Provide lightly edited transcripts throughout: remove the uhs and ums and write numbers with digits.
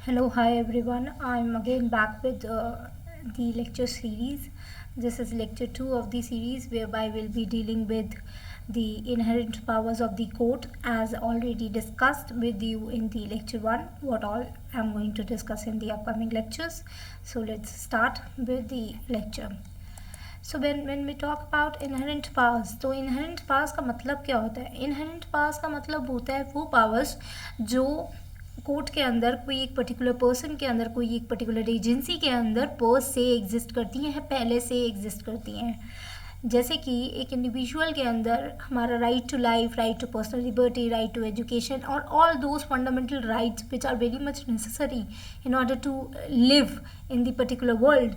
Hello, hi everyone. I'm again back with the lecture series. This is lecture 2 of the series, whereby we'll be dealing with the inherent powers of the court, as already discussed with you in the lecture 1, what all I'm going to discuss in the upcoming lectures. So let's start with the lecture. So when we talk about inherent powers, तो inherent powers का मतलब क्या होता है? inherent powers का मतलब होता है वो powers जो कोर्ट के अंदर कोई एक पर्टिकुलर पर्सन के अंदर कोई एक पर्टिकुलर एजेंसी के अंदर पर्स से एग्जिस्ट करती हैं, पहले से एग्जिस्ट करती हैं. जैसे कि एक इंडिविजुअल के अंदर हमारा right to life, right to personal liberty, right to education और all those fundamental rights which are very much necessary in order to live in the particular world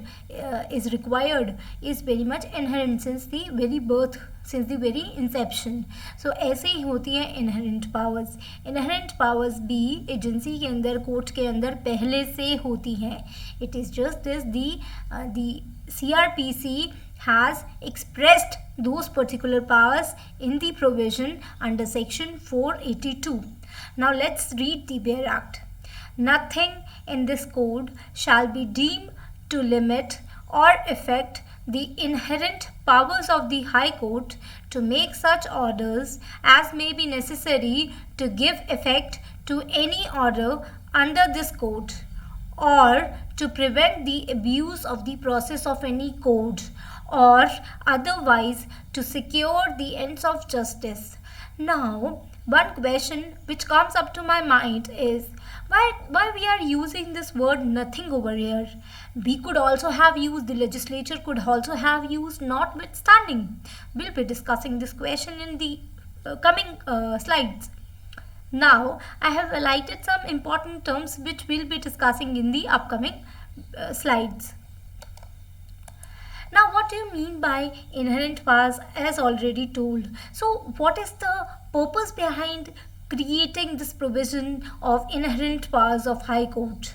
is required, is very much inherent since the very birth, since the very inception. So ऐसे ही होती हैं inherent powers. Inherent powers भी agency के अंदर, court के अंदर पहले से होती हैं. It is just as the CRPC has expressed those particular powers in the provision under section 482. Now let's read the bare act. Nothing in this code shall be deemed to limit or affect the inherent powers of the High Court to make such orders as may be necessary to give effect to any order under this code, or to prevent the abuse of the process of any code, or otherwise to secure the ends of justice. Now, one question which comes up to my mind is why we are using this word nothing over here. We could also have used, the legislature could also have used notwithstanding. We'll be discussing this question in the coming slides. Now, I have highlighted some important terms which we'll be discussing in the upcoming slides. Now, what do you mean by inherent powers, as already told? So, what is the purpose behind creating this provision of inherent powers of High Court?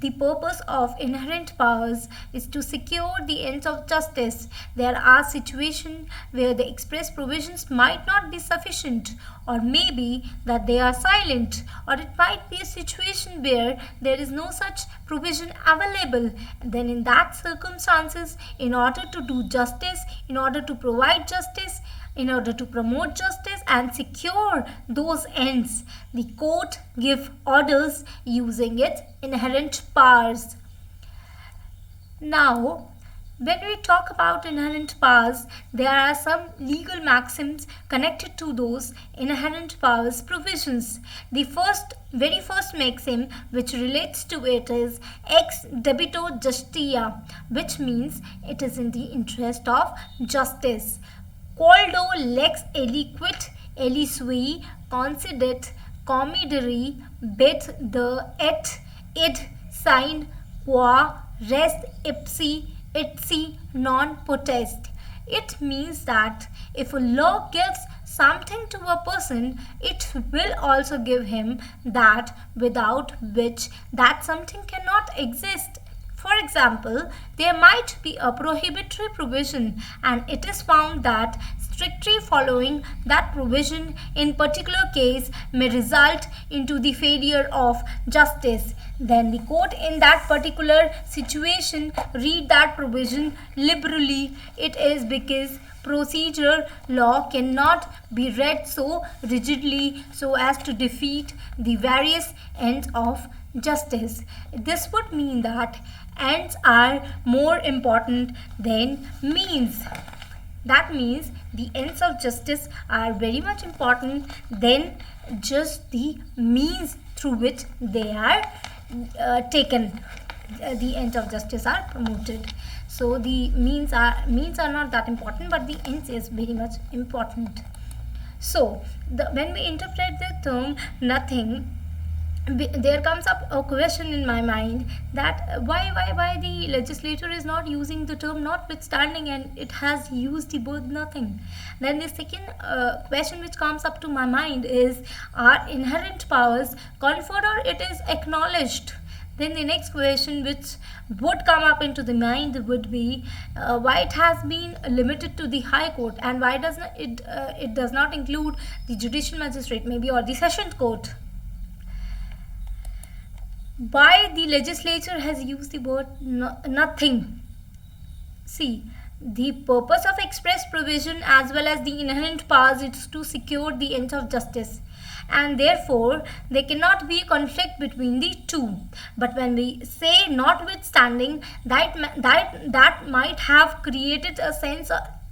The purpose of inherent powers is to secure the ends of justice. There are situations where the express provisions might not be sufficient, or maybe that they are silent, or it might be a situation where there is no such provision available. Then in that circumstances, in order to do justice, in order to provide justice, in order to promote justice and secure those ends, the court give orders using its inherent powers. Now, when we talk about inherent powers, there are some legal maxims connected to those inherent powers provisions. The very first maxim which relates to it is ex debito justia, which means it is in the interest of justice. Qualdo lex aliquid elisui considet comedere bit the et id signed qua res ipsi non potest. It means that if a law gives something to a person, it will also give him that without which that something cannot exist. For example, there might be a prohibitory provision and it is found that strictly following that provision in particular case may result into the failure of justice. Then the court in that particular situation read that provision liberally. It is because procedure law cannot be read so rigidly so as to defeat the various ends of justice. This would mean that ends are more important than means. That means the ends of justice are very much important than just the means through which they are taken. The ends of justice are promoted. So the means are not that important, but the ends is very much important. So when we interpret the term nothing, there comes up a question in my mind that why the legislature is not using the term notwithstanding and it has used the word nothing. Then the second question which comes up to my mind is, are inherent powers conferred or it is acknowledged? Then the next question which would come up into the mind would be why it has been limited to the High Court and why does not it does not include the judicial magistrate maybe or the session court. Why the legislature has used the word nothing? See, the purpose of express provision as well as the inherent powers is to secure the ends of justice, and therefore there cannot be a conflict between the two. But when we say notwithstanding, that might have created a sense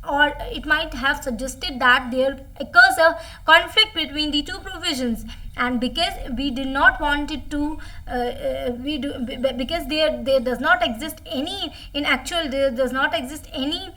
or it might have suggested that there occurs a conflict between the two provisions, and because we did not want it to because there does not exist any in actual there does not exist any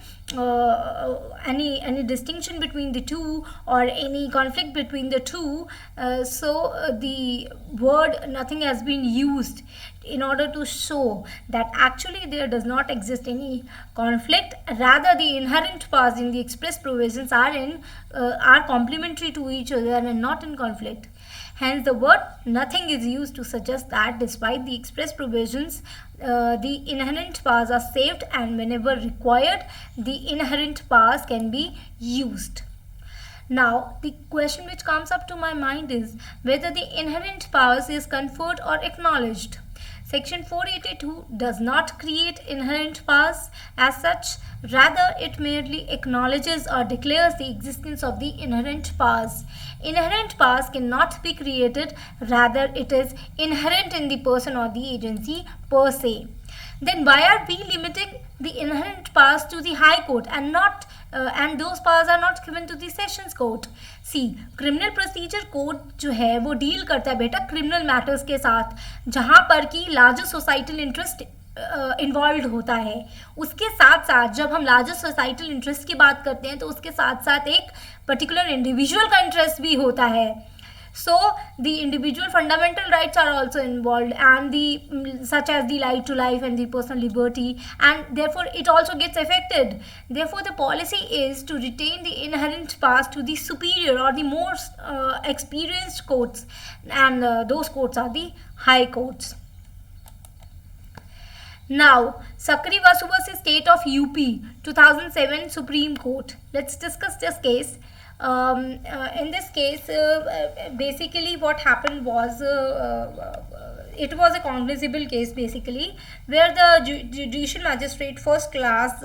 distinction between the two or any conflict between the two, the word nothing has been used in order to show that actually there does not exist any conflict, rather the inherent powers in the express provisions are complementary to each other and not in conflict. Hence, the word nothing is used to suggest that despite the express provisions, the inherent powers are saved, and whenever required, the inherent powers can be used. Now, the question which comes up to my mind is whether the inherent powers is conferred or acknowledged. Section 482 does not create inherent powers as such, rather it merely acknowledges or declares the existence of the inherent powers. Inherent powers cannot be created, rather it is inherent in the person or the agency per se. Then why are we limiting the inherent powers to the High Court and not and those powers are not given to the Sessions Court? See criminal procedure code जो है वो deal करता है बेटा criminal matters के साथ, जहाँ पर कि लार्जर सोसाइटल इंटरेस्ट इन्वॉल्व होता है। उसके साथ साथ जब हम लार्जर सोसाइटल इंटरेस्ट की बात करते हैं तो उसके साथ साथ एक पर्टिकुलर इंडिविजुअल का इंटरेस्ट भी होता है। So the individual fundamental rights are also involved, and such as the right to life and the personal liberty, and therefore it also gets affected. Therefore the policy is to retain the inherent powers to the superior or the more experienced courts, and those courts are the high courts. Now, Sakri Vasu versus State of UP 2007 Supreme Court. Let's discuss this case. In this case, basically what happened was it was a cognizable case basically, where the judicial magistrate first class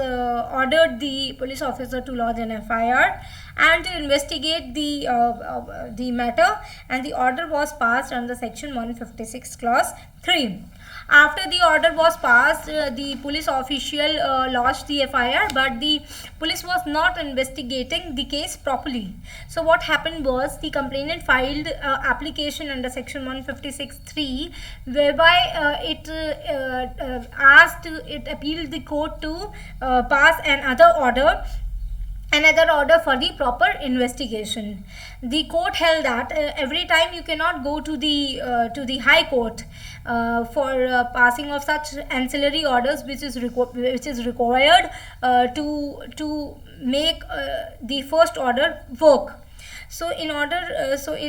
ordered the police officer to lodge an FIR and to investigate the matter, and the order was passed under section 156 clause 3. After the order was passed, the police official lodged the FIR, but the police was not investigating the case properly. So what happened was the complainant filed application under section 156(3), whereby it appealed the court to pass another order for the proper investigation. The court held that every time you cannot go to the High Court for passing of such ancillary orders, which is required to make the first order work. So in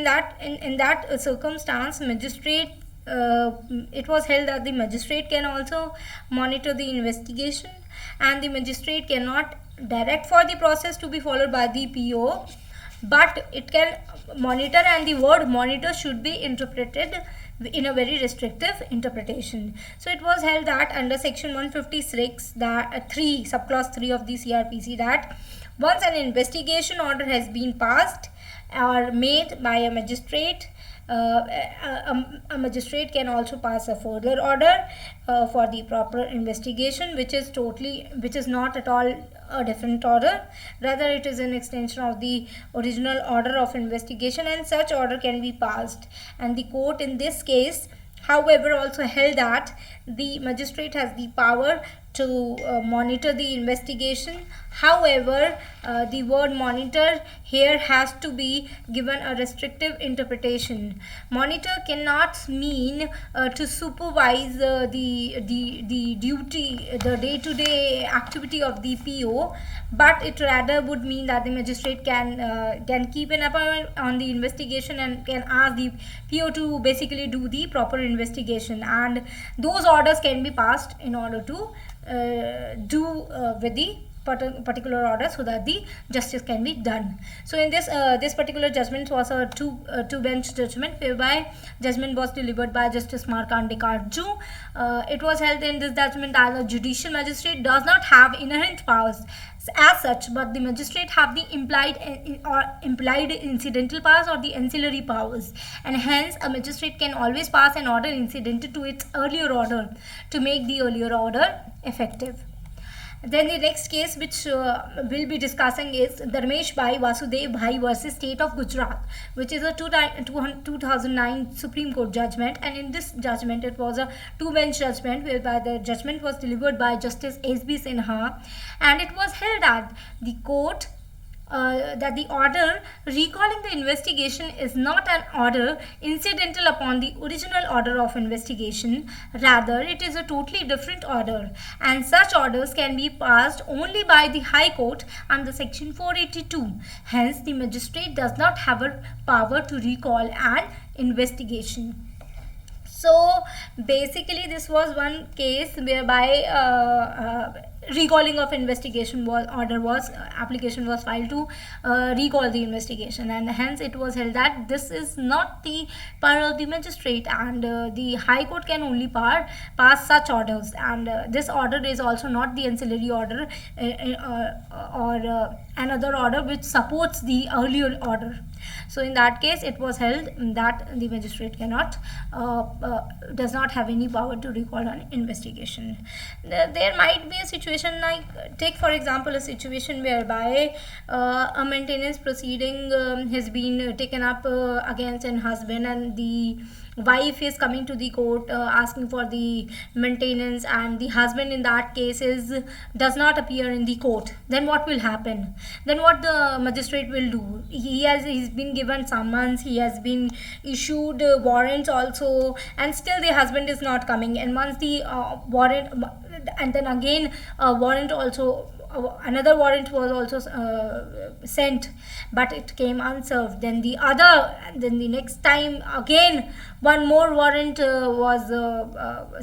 that circumstance, magistrate. It was held that the magistrate can also monitor the investigation, and the magistrate cannot direct for the process to be followed by the PO, but it can monitor, and the word monitor should be interpreted in a very restrictive interpretation. So it was held that under section 156 that 3 subclause 3 of the CRPC, that once an investigation order has been passed or made by a magistrate, a magistrate can also pass a further order for the proper investigation, which is not at all a different order, rather it is an extension of the original order of investigation, and such order can be passed. And the court in this case, however, also held that the magistrate has the power to monitor the investigation. However, the word monitor here has to be given a restrictive interpretation. Monitor cannot mean to supervise the duty, the day-to-day activity of the PO, but it rather would mean that the magistrate can keep an eye on the investigation and can ask the PO to basically do the proper investigation, and those orders can be passed in order to do with the particular order so that the justice can be done. So in this particular judgment was a two bench judgment, whereby judgment was delivered by Justice Markandeya Karju. It was held in this judgment as a judicial magistrate does not have inherent powers as such, but the magistrate have the implied incidental powers or the ancillary powers, and hence a magistrate can always pass an order incidental to its earlier order to make the earlier order effective. Then the next case which we'll be discussing is Dharmesh Bhai Vasudev Bhai versus State of Gujarat, which is a 2009 Supreme Court judgment. And in this judgment, it was a two-bench judgment, whereby the judgment was delivered by Justice S.B. Sinha, and it was held at the court that the order recalling the investigation is not an order incidental upon the original order of investigation. Rather, it is a totally different order, and such orders can be passed only by the High Court under Section 482. Hence, the magistrate does not have a power to recall an investigation. So basically, this was one case whereby recalling of investigation application was filed to recall the investigation, and hence it was held that this is not the power of the magistrate, and the High Court can only pass such orders, and this order is also not the ancillary order or another order which supports the earlier order. So in that case, it was held that the magistrate does not have any power to recall an investigation. There might be a situation like, take for example a situation whereby a maintenance proceeding has been taken up against an husband, and the wife is coming to the court asking for the maintenance, and the husband in that case does not appear in the court. Then what will happen? Then what the magistrate will do? He's been given summons, he has been issued warrants also, and still the husband is not coming. And once the warrant, and then again warrant also, another warrant was also sent, but it came unserved. Then the next time again one more warrant was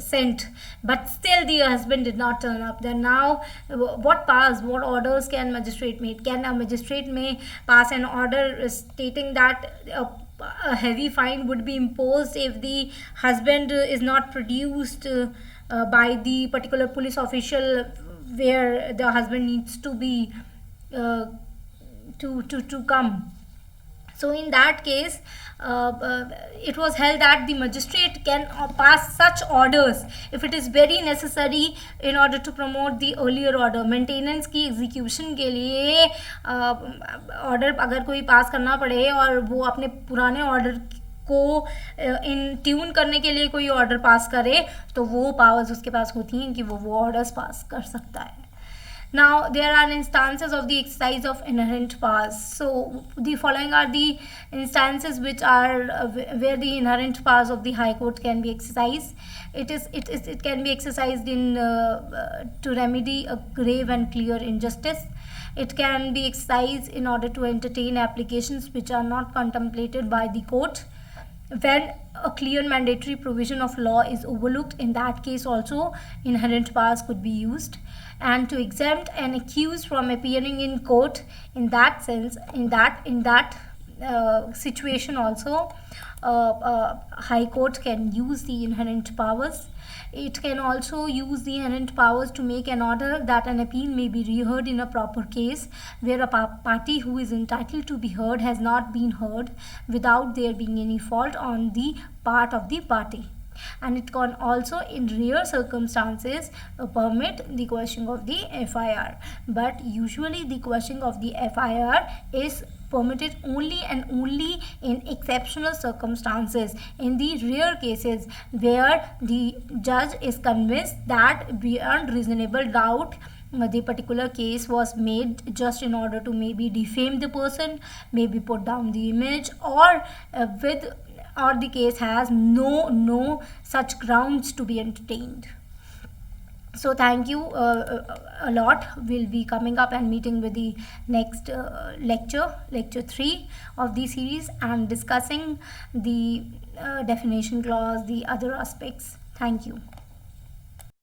sent, but still the husband did not turn up. Then now what orders can magistrate make? Can a magistrate may pass an order stating that a heavy fine would be imposed if the husband is not produced by the particular police official where the husband needs to be to come. So in that case, it was held that the magistrate can pass such orders if it is very necessary in order to promote the earlier order. Maintenance की execution के लिए order अगर कोई पास करना पड़े और वो अपने पुराने ऑर्डर को इन ट्यून करने के लिए कोई ऑर्डर पास करे, तो वो पावर्स उसके पास होती हैं कि वो ऑर्डर्स पास कर सकता है. Now there are instances of the exercise of inherent powers. So the following are the instances which are where the inherent powers of the High Court can be exercised. It can be exercised in to remedy a grave and clear injustice. It can be exercised in order to entertain applications which are not contemplated by the court. When a clear mandatory provision of law is overlooked, in that case also inherent powers could be used. And to exempt an accused from appearing in court, in that sense, in that situation also, High Court can use the inherent powers. It can also use the inherent powers to make an order that an appeal may be reheard in a proper case where a party who is entitled to be heard has not been heard without there being any fault on the part of the party. And it can also in rare circumstances permit the quashing of the FIR, but usually the quashing of the FIR is permitted only and only in exceptional circumstances, in the rare cases where the judge is convinced that beyond reasonable doubt the particular case was made just in order to maybe defame the person, maybe put down the image, or the case has no such grounds to be entertained. So thank you a lot. We'll be coming up and meeting with the next lecture 3 of the series, and discussing the definition clause, the other aspects. Thank you.